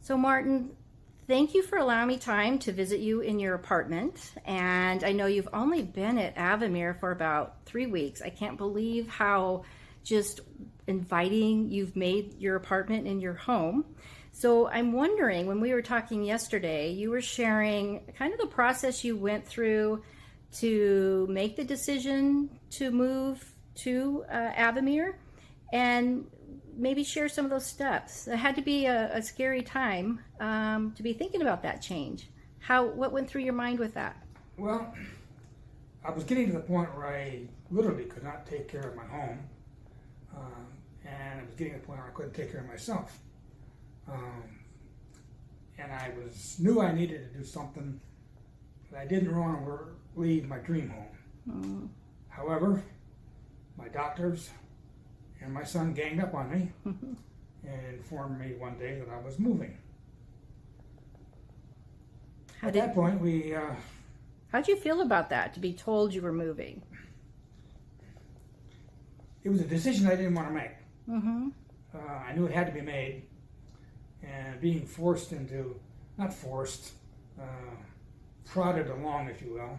So Martin, thank you for allowing me time to visit you in your apartment. And I know you've only been at Avamere for about 3 weeks. I can't believe how just inviting you've made your apartment and your home. So I'm wondering, when we were talking yesterday, you were sharing kind of the process you went through to make the decision to move to Avamere, and maybe share some of those steps. It had to be a scary time to be thinking about that change. What went through your mind with that? Well, I was getting to the point where I literally could not take care of my home, and I was getting to the point where I couldn't take care of myself. And I knew I needed to do something, but I didn't want to leave my dream home. However, my doctors and my son ganged up on me and informed me one day that I was moving. At that point, how'd you feel about that, to be told you were moving? It was a decision I didn't want to make. I knew it had to be made, and being forced into, not forced, prodded along, if you will.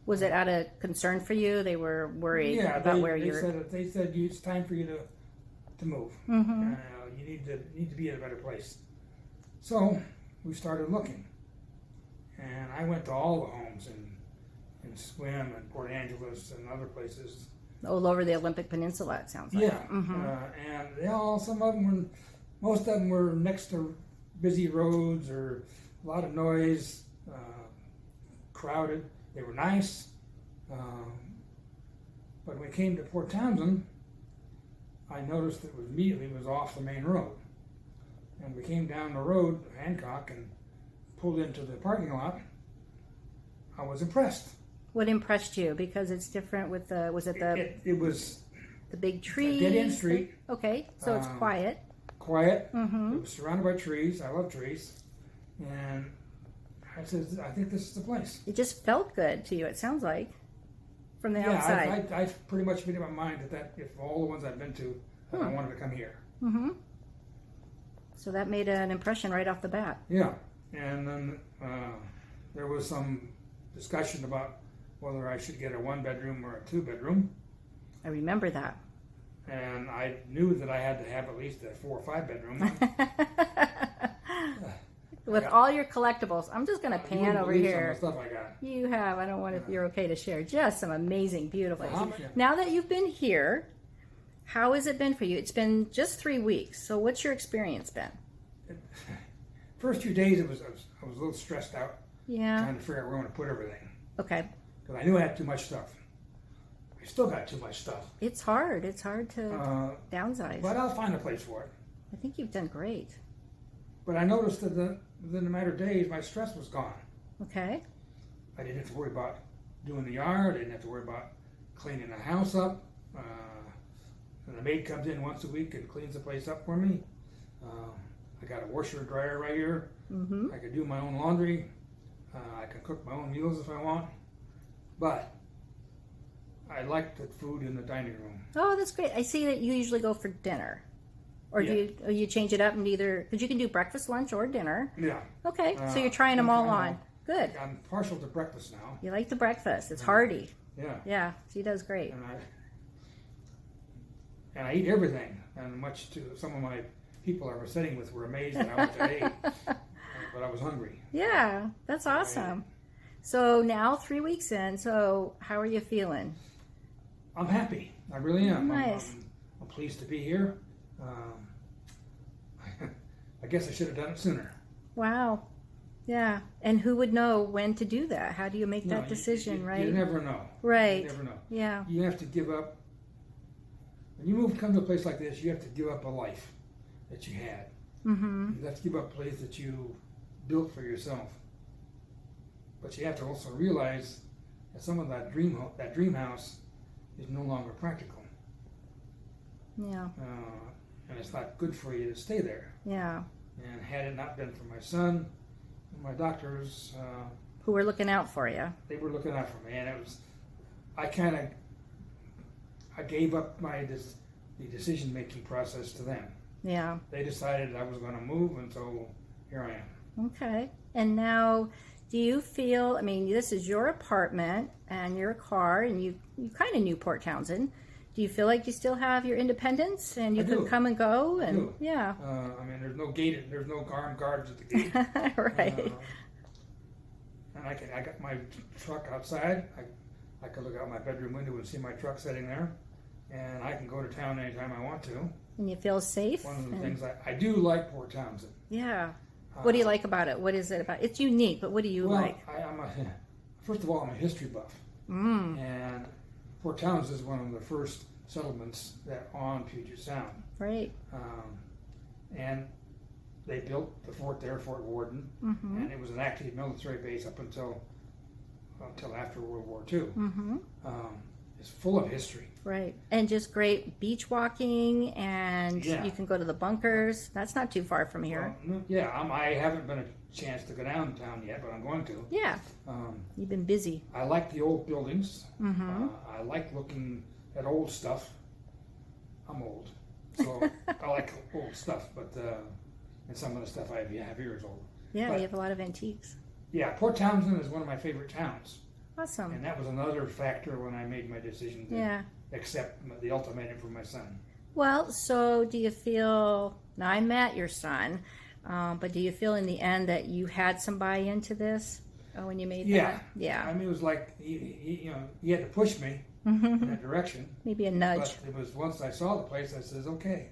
Was it out of concern for you? They were worried about where you're... They said it's time for you to move. You need to be in a better place. So we started looking, and I went to all the homes in Swim and Port Angeles and other places. All over the Olympic Peninsula, it sounds like. Yeah, and most of them were next to busy roads or a lot of noise, crowded. They were nice, but when we came to Port Townsend, I noticed it immediately was off the main road. And we came down the road, Hancock, and pulled into the parking lot. I was impressed. What impressed you? Because it's different with the, it was the big trees? A dead-end street. Okay, so it's quiet. Quiet. It was surrounded by trees. I love trees. And I said, I think this is the place. It just felt good to you, it sounds like, from the outside. I've pretty much made up my mind that if all the ones I've been to, I wanted to come here. So that made an impression right off the bat. Yeah. And then there was some discussion about whether I should get a one-bedroom or a two-bedroom. I remember that. And I knew that I had to have at least a 4 or 5 bedroom. With all your collectibles, I'm just going to pan over here. Some of the stuff I got. You have. I don't want if you're okay to share. Just some amazing, beautiful. Now that you've been here, how has it been for you? It's been just 3 weeks. So what's your experience been? First few days, I was a little stressed out. Yeah. Trying to figure out where I'm going to put everything. Okay. Because I knew I had too much stuff. I still got too much stuff. It's hard. It's hard to downsize. But I'll find a place for it. I think you've done great. But I noticed that within a matter of days, my stress was gone. Okay. I didn't have to worry about doing the yard. I didn't have to worry about cleaning the house up. And the maid comes in once a week and cleans the place up for me. I got a washer and dryer right here. I can do my own laundry. I can cook my own meals if I want. But I like the food in the dining room. Oh, that's great. I see that you usually go for dinner. Or do you change it up and either, because you can do breakfast, lunch, or dinner. Yeah. Okay, so you're trying them all on. Good. I'm partial to breakfast now. You like the breakfast. It's hearty. Yeah. Yeah, she does great. And I eat everything. And much to some of my people I was sitting with were amazed at how much I ate. But I was hungry. Yeah, that's awesome. So now 3 weeks in, so how are you feeling? I'm happy. I really am. Nice. I'm pleased to be here. I guess I should have done it sooner. Wow. Yeah. And who would know when to do that? How do you make that decision, right? You never know. Right. You never know. Yeah. You have to give up. When you come to a place like this, you have to give up a life that you had. You have to give up a place that you built for yourself. But you have to also realize that some of that dream house is no longer practical. Yeah. And it's not good for you to stay there. Yeah. And had it not been for my son and my doctors, who were looking out for you. They were looking out for me, and it was. I gave up the decision-making process to them. Yeah. They decided I was going to move, and so here I am. Okay. And now, do you feel, I mean, this is your apartment and your car, and you kind of knew Port Townsend. Do you feel like you still have your independence and you I can do. come and go? And I do. yeah. I mean, there's no gate, there's no armed guards at the gate. Right. And I got my truck outside. I can look out my bedroom window and see my truck sitting there. And I can go to town anytime I want to. And you feel safe? One of the things I do like Port Townsend. Yeah. What do you like about it? What is it about? It's unique, but what do you like? First of all, I'm a history buff. And Port Townsend is one of the first settlements that on Puget Sound. Right. And they built the fort there, Fort Worden, and it was an active military base up until after World War II. It's full of history. Right. And just great beach walking, and Yeah. you can go to the bunkers. That's not too far from here. I haven't been a chance to go downtown yet, but I'm going to. Yeah. You've been busy. I like the old buildings. I like looking at old stuff. I'm old, so I like old stuff, but and some of the stuff I have here is old. Yeah, But- you have a lot of antiques. Yeah, Port Townsend is one of my favorite towns. Awesome. And that was another factor when I made my decision to Yeah. accept the ultimatum from my son. Well, so do you feel, now I met your son, but do you feel in the end that you had some buy-in to this when you made that? Yeah. I mean, it was like, he had to push me in that direction. Maybe a nudge. But it was once I saw the place, I says, okay,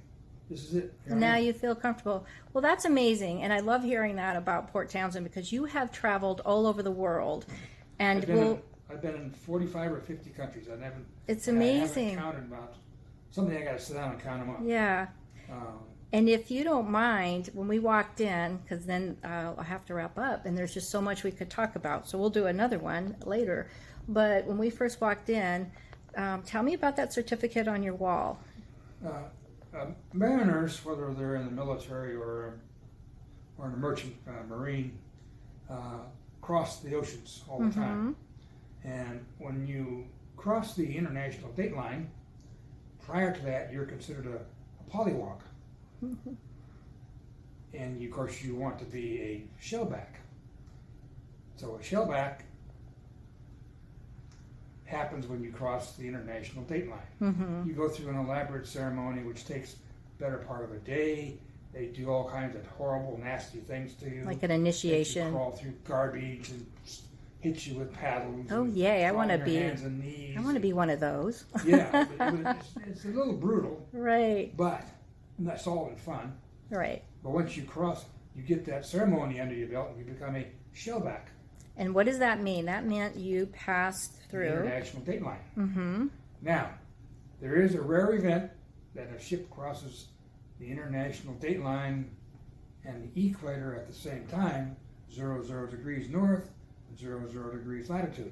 this is it. Here I Now am. you feel comfortable. Well, that's amazing. And I love hearing that about Port Townsend because you have traveled all over the world. And I've been in 45 or 50 countries. It's I amazing. haven't counted about. Someday I got to sit down and count them up. Yeah. And if you don't mind, when we walked in, because then I'll have to wrap up, and there's just so much we could talk about. So we'll do another one later. But when we first walked in, tell me about that certificate on your wall. Mariners, whether they're in the military or in a merchant marine, cross the oceans all the time. And when you cross the international date line, prior to that, you're considered a polywog. And of course, you want to be a shellback. So a shellback happens when you cross the international date line. You go through an elaborate ceremony which takes better part of a day. They do all kinds of horrible, nasty things to you. Like an initiation. Make you crawl through garbage and hit you with paddles. Oh, and yay, I fall want to on your be. hands and knees. I want to be one of those. Yeah, but it's a little brutal, Right. but that's all in fun. Right. But once you cross, you get that ceremony under your belt, and you become a shellback. And what does that mean? That meant you passed The through. international date line. Now, there is a rare event that a ship crosses the international date line and the equator at the same time, 00 degrees north, 00 degrees latitude.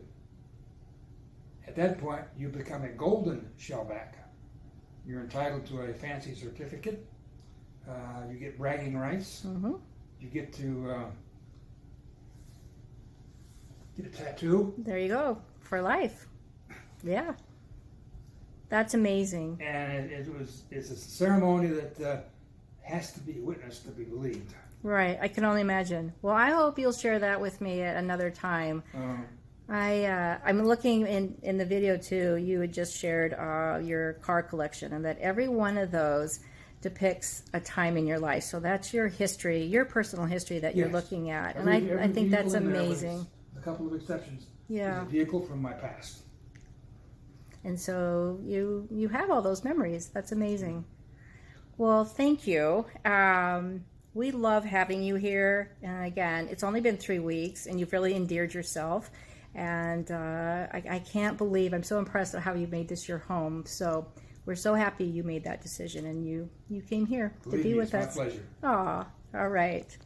At that point, you become a golden shellback. You're entitled to a fancy certificate. You get bragging rights. You get to get a tattoo. There you go. For life. Yeah. That's amazing. And it's a ceremony that has to be witnessed to be believed. Right. I can only imagine. Well, I hope you'll share that with me at another time. I'm looking in the video too. You had just shared your car collection, and that every one of those depicts a time in your life. So that's your history, your personal history that you're Yes. looking at, Every and I think that's vehicle in there, with amazing. a couple of exceptions. Yeah. Is a vehicle from my past. And so you have all those memories. That's amazing. Well, thank you. We love having you here. And again, it's only been 3 weeks, and you've really endeared yourself. And I can't believe, I'm so impressed at how you made this your home. So we're so happy you made that decision, and you came here to Believe be me, with it's us. my pleasure. Aw, all right.